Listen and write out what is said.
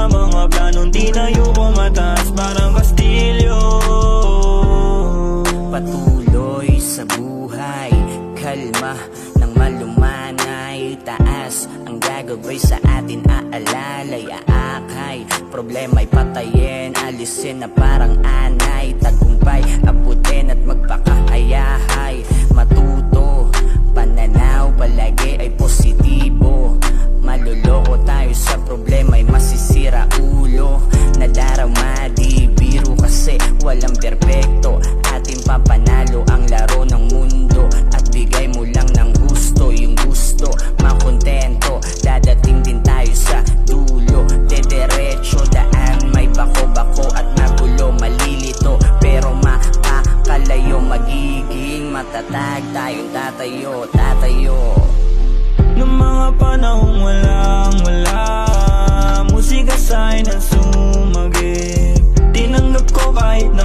na mga planong di tayo kumataas parang kastilyo. Patuloy sa buhay, kalma ng malumanay. Taas ang gagaway sa atin, aalalay, aakay. Problema'y patayin, alisin na parang anay. Tagumpay, abutin at magpakahayahay. Matuto, pananaw palagi ay positibo. Maluloko tayo sa problema'y masisira ulo. Nadarama di biro kasi walang perpekto. Ating papanalo ang laro ng mundo. At bigay mo lang ng gusto, yung gusto makontento. Dadating din tayo sa dulo. Dederecho daan, may bako-bako at magulo. Malilito pero makakalayo. Magiging matatag tayong tatayo. Noong mga panahong walang-wala, musika sa'kin ang sumagip. Tinanggap ko kahit na